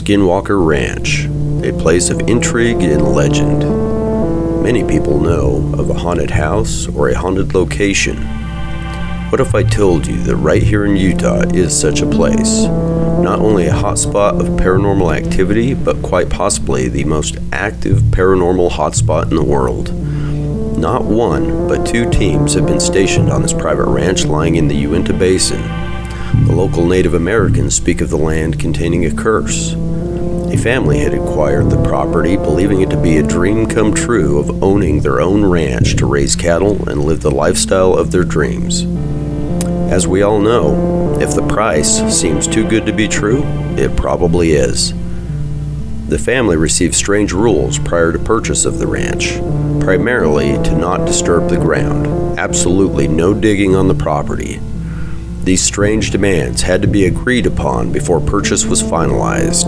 Skinwalker Ranch, a place of intrigue and legend. Many people know of a haunted house or a haunted location. What if I told you that right here in Utah is such a place? Not only a hotspot of paranormal activity, but quite possibly the most active paranormal hotspot in the world. Not one, but two teams have been stationed on this private ranch lying in the Uintah Basin. The local Native Americans speak of the land containing a curse. A family had acquired the property, believing it to be a dream come true of owning their own ranch to raise cattle and live the lifestyle of their dreams. As we all know, if the price seems too good to be true, it probably is. The family received strange rules prior to purchase of the ranch, primarily to not disturb the ground, absolutely no digging on the property. These strange demands had to be agreed upon before purchase was finalized.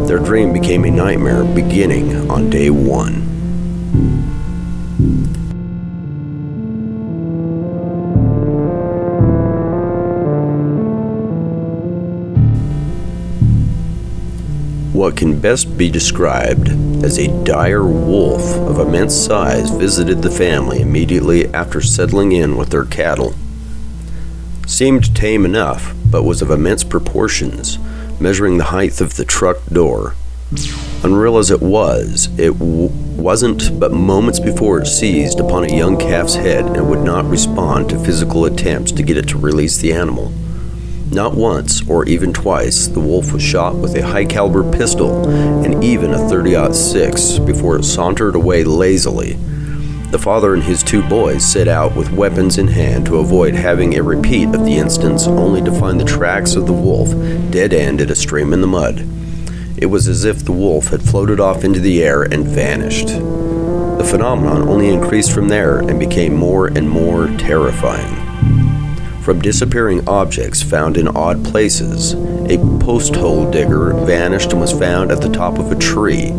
Their dream became a nightmare beginning on day one. What can best be described as a dire wolf of immense size visited the family immediately after settling in with their cattle. Seemed tame enough, but was of immense proportions, measuring the height of the truck door. Unreal as it wasn't but moments before it seized upon a young calf's head and would not respond to physical attempts to get it to release the animal. Not once, or even twice, the wolf was shot with a high-caliber pistol and even a .30-06 before it sauntered away lazily. The father and his two boys set out with weapons in hand to avoid having a repeat of the instance, only to find the tracks of the wolf dead-end at a stream in the mud. It was as if the wolf had floated off into the air and vanished. The phenomenon only increased from there and became more and more terrifying. From disappearing objects found in odd places, a post hole digger vanished and was found at the top of a tree.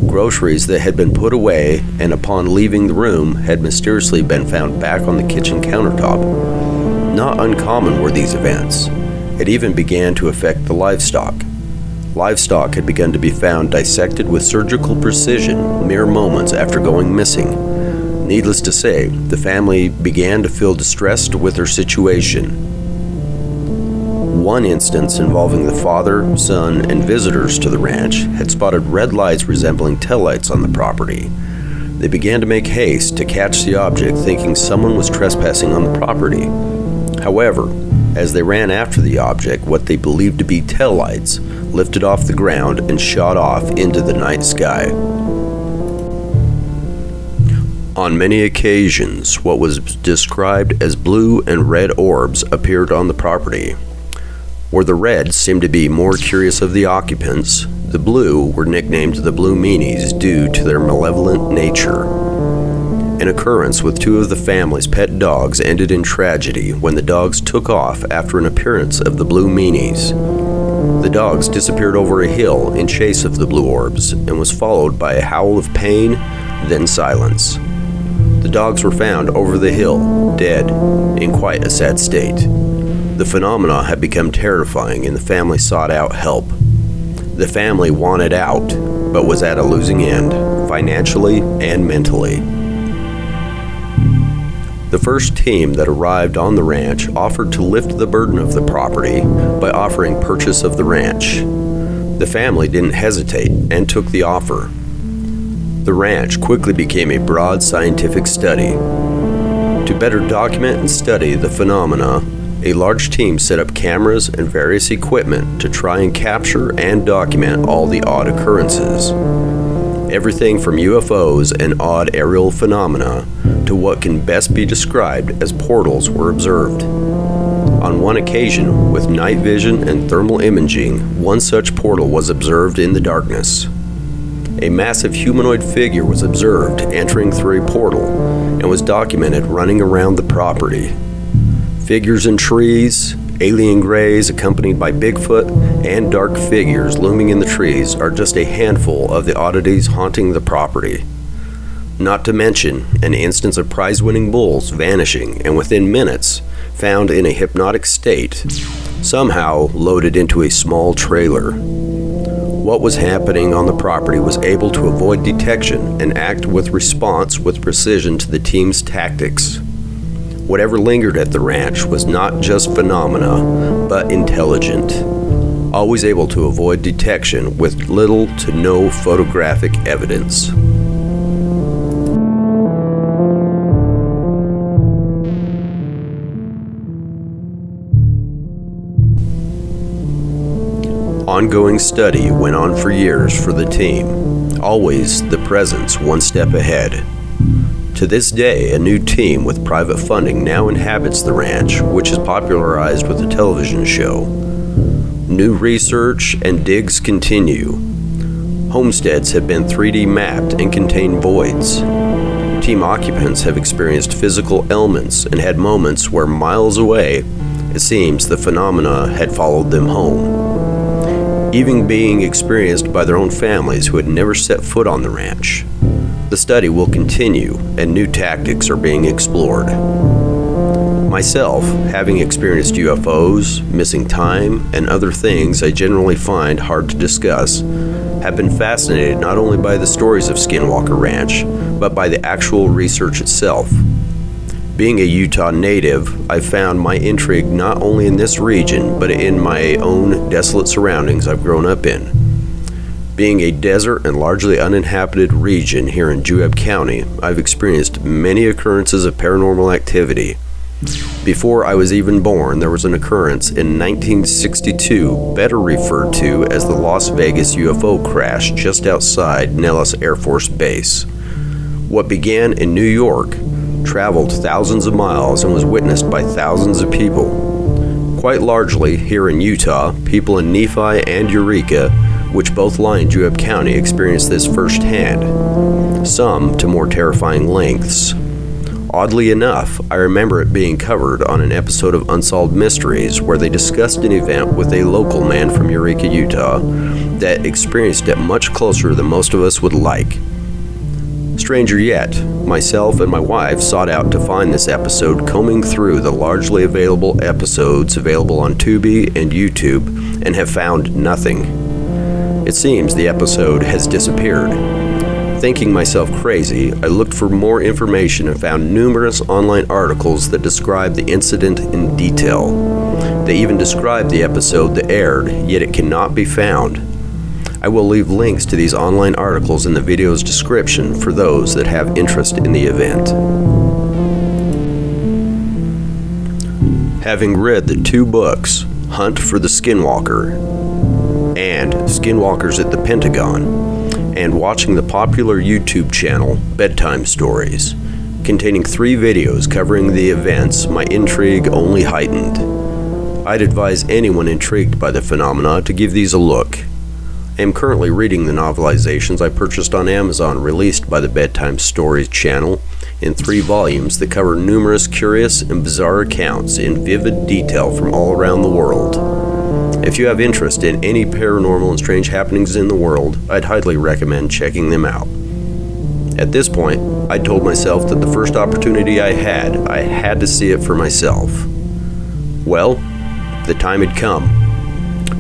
Groceries that had been put away and upon leaving the room had mysteriously been found back on the kitchen countertop. Not uncommon were these events. It even began to affect the livestock. Livestock had begun to be found dissected with surgical precision mere moments after going missing. Needless to say, the family began to feel distressed with their situation. One instance involving the father, son, and visitors to the ranch had spotted red lights resembling taillights on the property. They began to make haste to catch the object, thinking someone was trespassing on the property. However, as they ran after the object, what they believed to be taillights lifted off the ground and shot off into the night sky. On many occasions, what was described as blue and red orbs appeared on the property. Where the red seemed to be more curious of the occupants, the blue were nicknamed the blue meanies due to their malevolent nature. An occurrence with two of the family's pet dogs ended in tragedy when the dogs took off after an appearance of the blue meanies. The dogs disappeared over a hill in chase of the blue orbs and was followed by a howl of pain, then silence. The dogs were found over the hill, dead, in quite a sad state. The phenomena had become terrifying and the family sought out help. The family wanted out, but was at a losing end, financially and mentally. The first team that arrived on the ranch offered to lift the burden of the property by offering purchase of the ranch. The family didn't hesitate and took the offer. The ranch quickly became a broad scientific study. To better document and study the phenomena, a large team set up cameras and various equipment to try and capture and document all the odd occurrences. Everything from UFOs and odd aerial phenomena to what can best be described as portals were observed. On one occasion, with night vision and thermal imaging, one such portal was observed in the darkness. A massive humanoid figure was observed entering through a portal and was documented running around the property. Figures in trees, alien greys accompanied by Bigfoot, and dark figures looming in the trees are just a handful of the oddities haunting the property. Not to mention an instance of prize-winning bulls vanishing and within minutes found in a hypnotic state, somehow loaded into a small trailer. What was happening on the property was able to avoid detection and act with response with precision to the team's tactics. Whatever lingered at the ranch was not just phenomena, but intelligent, always able to avoid detection with little to no photographic evidence. Ongoing study went on for years for the team, always the presence one step ahead. To this day, a new team with private funding now inhabits the ranch, which is popularized with a television show. New research and digs continue. Homesteads have been 3D mapped and contain voids. Team occupants have experienced physical ailments and had moments where miles away, it seems the phenomena had followed them home, even being experienced by their own families who had never set foot on the ranch. The study will continue, and new tactics are being explored. Myself, having experienced UFOs, missing time, and other things I generally find hard to discuss, have been fascinated not only by the stories of Skinwalker Ranch, but by the actual research itself. Being a Utah native, I found my intrigue not only in this region, but in my own desolate surroundings I've grown up in. Being a desert and largely uninhabited region here in Juab County, I've experienced many occurrences of paranormal activity. Before I was even born, there was an occurrence in 1962, better referred to as the Las Vegas UFO crash just outside Nellis Air Force Base. What began in New York traveled thousands of miles and was witnessed by thousands of people. Quite largely, here in Utah, people in Nephi and Eureka, which both lie in Juab County, experienced this firsthand, some to more terrifying lengths. Oddly enough, I remember it being covered on an episode of Unsolved Mysteries where they discussed an event with a local man from Eureka, Utah, that experienced it much closer than most of us would like. Stranger yet, myself and my wife sought out to find this episode, combing through the largely available episodes available on Tubi and YouTube, and have found nothing. It seems the episode has disappeared. Thinking myself crazy, I looked for more information and found numerous online articles that describe the incident in detail. They even describe the episode that aired, yet it cannot be found. I will leave links to these online articles in the video's description for those that have interest in the event. Having read the two books, Hunt for the Skinwalker and Skinwalkers at the Pentagon, and watching the popular YouTube channel Bedtime Stories, containing 3 videos covering the events, my intrigue only heightened. I'd advise anyone intrigued by the phenomena to give these a look. I am currently reading the novelizations I purchased on Amazon released by the Bedtime Stories channel in 3 volumes that cover numerous curious and bizarre accounts in vivid detail from all around the world. If you have interest in any paranormal and strange happenings in the world, I'd highly recommend checking them out. At this point, I told myself that the first opportunity I had to see it for myself. Well, the time had come.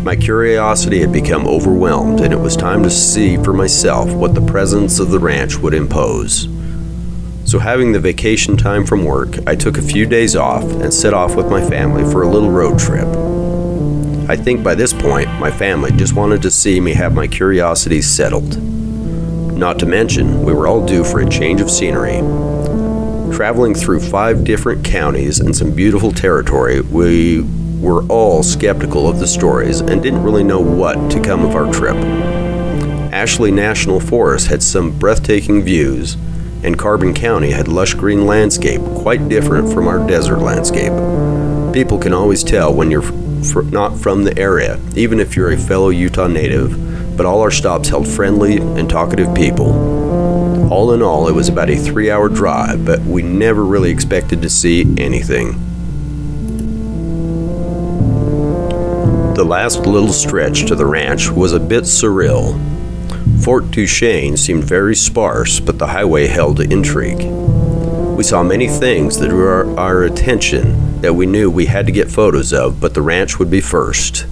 My curiosity had become overwhelmed, and it was time to see for myself what the presence of the ranch would impose. So having the vacation time from work, I took a few days off and set off with my family for a little road trip. I think by this point, my family just wanted to see me have my curiosity settled. Not to mention, we were all due for a change of scenery. Traveling through 5 different counties and some beautiful territory, we were all skeptical of the stories and didn't really know what to come of our trip. Ashley National Forest had some breathtaking views, and Carbon County had lush green landscape quite different from our desert landscape. People can always tell when you're not from the area, even if you're a fellow Utah native, but all our stops held friendly and talkative people. All in all, it was about a 3-hour drive, but we never really expected to see anything. The last little stretch to the ranch was a bit surreal. Fort Duchesne seemed very sparse, but the highway held intrigue. We saw many things that drew our attention that we knew we had to get photos of, but the ranch would be first.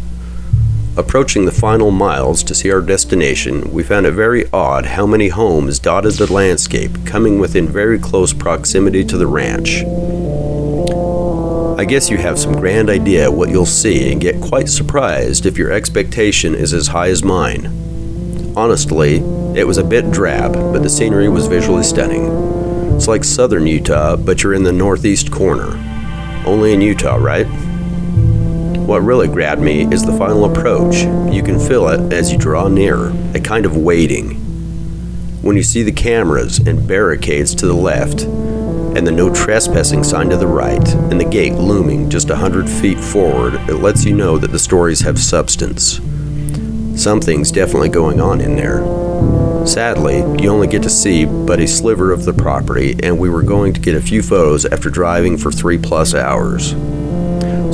Approaching the final miles to see our destination, we found it very odd how many homes dotted the landscape, coming within very close proximity to the ranch. I guess you have some grand idea what you'll see and get quite surprised if your expectation is as high as mine. Honestly, it was a bit drab, but the scenery was visually stunning. It's like southern Utah, but you're in the northeast corner. Only in Utah, right? What really grabbed me is the final approach. You can feel it as you draw near, a kind of waiting. When you see the cameras and barricades to the left, and the no trespassing sign to the right, and the gate looming just 100 feet forward, it lets you know that the stories have substance. Something's definitely going on in there. Sadly, you only get to see but a sliver of the property, and we were going to get a few photos after driving for 3+ hours.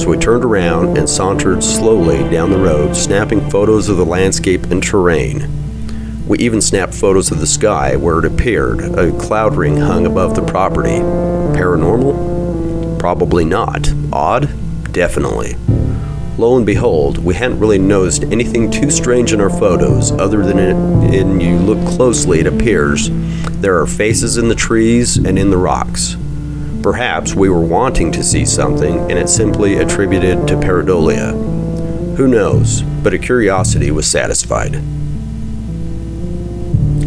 So we turned around and sauntered slowly down the road, snapping photos of the landscape and terrain. We even snapped photos of the sky where it appeared a cloud ring hung above the property. Paranormal? Probably not. Odd? Definitely. Lo and behold, we hadn't really noticed anything too strange in our photos other than when you look closely it appears there are faces in the trees and in the rocks. Perhaps we were wanting to see something and it's simply attributed to pareidolia. Who knows, but a curiosity was satisfied.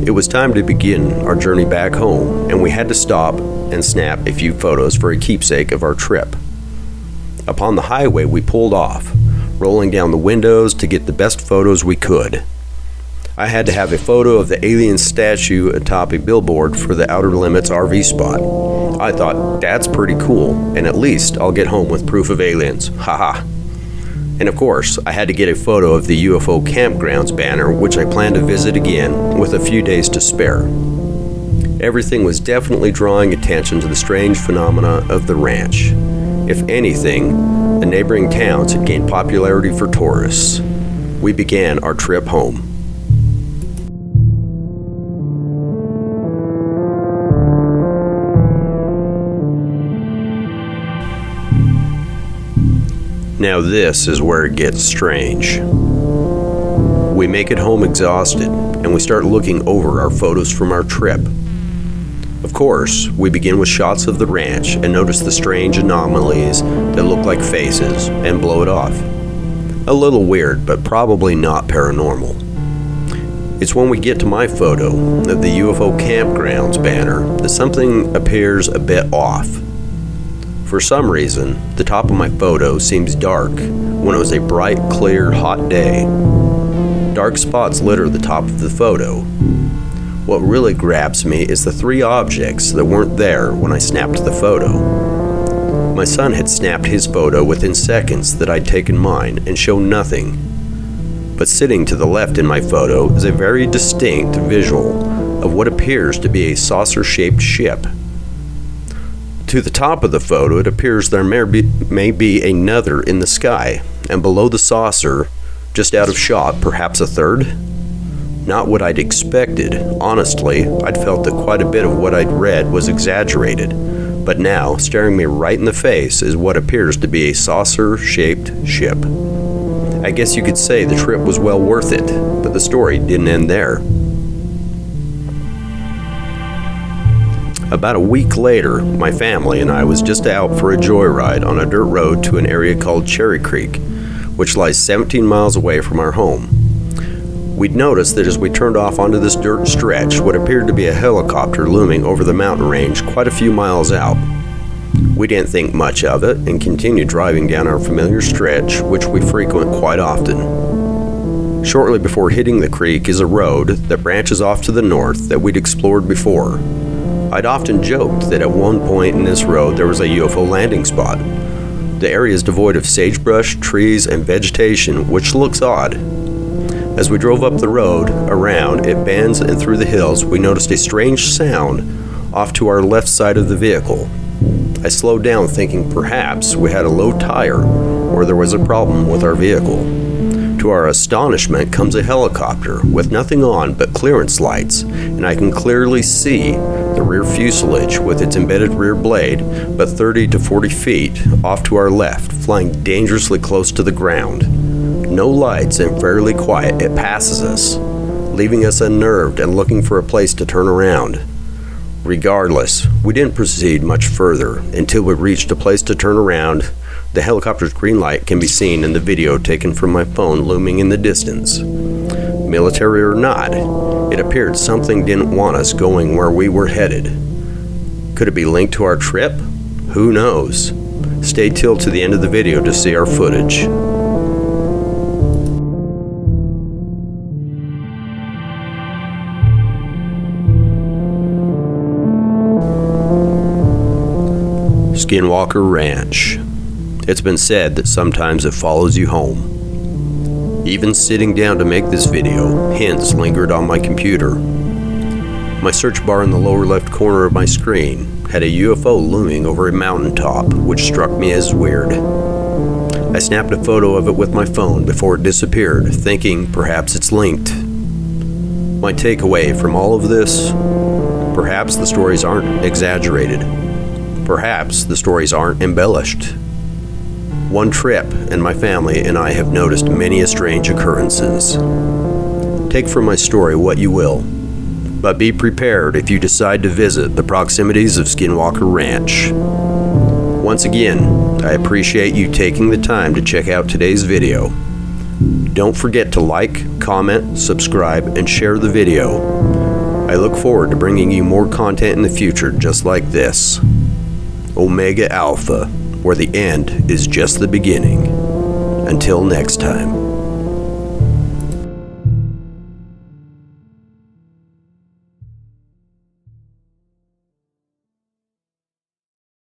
It was time to begin our journey back home, and we had to stop and snap a few photos for a keepsake of our trip. Upon the highway, we pulled off, rolling down the windows to get the best photos we could. I had to have a photo of the alien statue atop a billboard for the Outer Limits RV spot. I thought, that's pretty cool, and at least I'll get home with proof of aliens. Haha. And of course, I had to get a photo of the UFO campgrounds banner, which I plan to visit again with a few days to spare. Everything was definitely drawing attention to the strange phenomena of the ranch. If anything, the neighboring towns had gained popularity for tourists. We began our trip home. Now this is where it gets strange. We make it home exhausted, and we start looking over our photos from our trip. Of course, we begin with shots of the ranch and notice the strange anomalies that look like faces and blow it off. A little weird, but probably not paranormal. It's when we get to my photo of the UFO campgrounds banner that something appears a bit off. For some reason, the top of my photo seems dark when it was a bright, clear, hot day. Dark spots litter the top of the photo. What really grabs me is the 3 objects that weren't there when I snapped the photo. My son had snapped his photo within seconds that I'd taken mine and shown nothing. But sitting to the left in my photo is a very distinct visual of what appears to be a saucer-shaped ship. To the top of the photo, it appears there may be another in the sky, and below the saucer, just out of shot, perhaps a third? Not what I'd expected. Honestly, I'd felt that quite a bit of what I'd read was exaggerated, but now, staring me right in the face is what appears to be a saucer-shaped ship. I guess you could say the trip was well worth it, but the story didn't end there. About a week later, my family and I was just out for a joyride on a dirt road to an area called Cherry Creek, which lies 17 miles away from our home. We'd noticed that as we turned off onto this dirt stretch, what appeared to be a helicopter looming over the mountain range quite a few miles out. We didn't think much of it and continued driving down our familiar stretch, which we frequent quite often. Shortly before hitting the creek is a road that branches off to the north that we'd explored before. I'd often joked that at one point in this road there was a UFO landing spot. The area is devoid of sagebrush, trees, and vegetation, which looks odd. As we drove up the road, around, it bends and through the hills, we noticed a strange sound off to our left side of the vehicle. I slowed down thinking perhaps we had a low tire or there was a problem with our vehicle. To our astonishment comes a helicopter with nothing on but clearance lights, and I can clearly see the rear fuselage with its embedded rear blade, but 30 to 40 feet off to our left, flying dangerously close to the ground. no lights and fairly quiet, it passes us, leaving us unnerved and looking for a place to turn around. Regardless, we didn't proceed much further until we reached a place to turn around. The helicopter's green light can be seen in the video taken from my phone looming in the distance. Military or not, it appeared something didn't want us going where we were headed. Could it be linked to our trip? Who knows? Stay till to the end of the video to see our footage. Skinwalker Ranch. It's been said that sometimes it follows you home. Even sitting down to make this video, hints lingered on my computer. My search bar in the lower left corner of my screen had a UFO looming over a mountaintop, which struck me as weird. I snapped a photo of it with my phone before it disappeared, thinking perhaps it's linked. My takeaway from all of this? Perhaps the stories aren't exaggerated. Perhaps the stories aren't embellished. One trip, and my family and I have noticed many strange occurrences. Take from my story what you will, but be prepared if you decide to visit the proximities of Skinwalker Ranch. Once again, I appreciate you taking the time to check out today's video. Don't forget to like, comment, subscribe, and share the video. I look forward to bringing you more content in the future just like this. Omega Alpha, where the end is just the beginning. Until next time.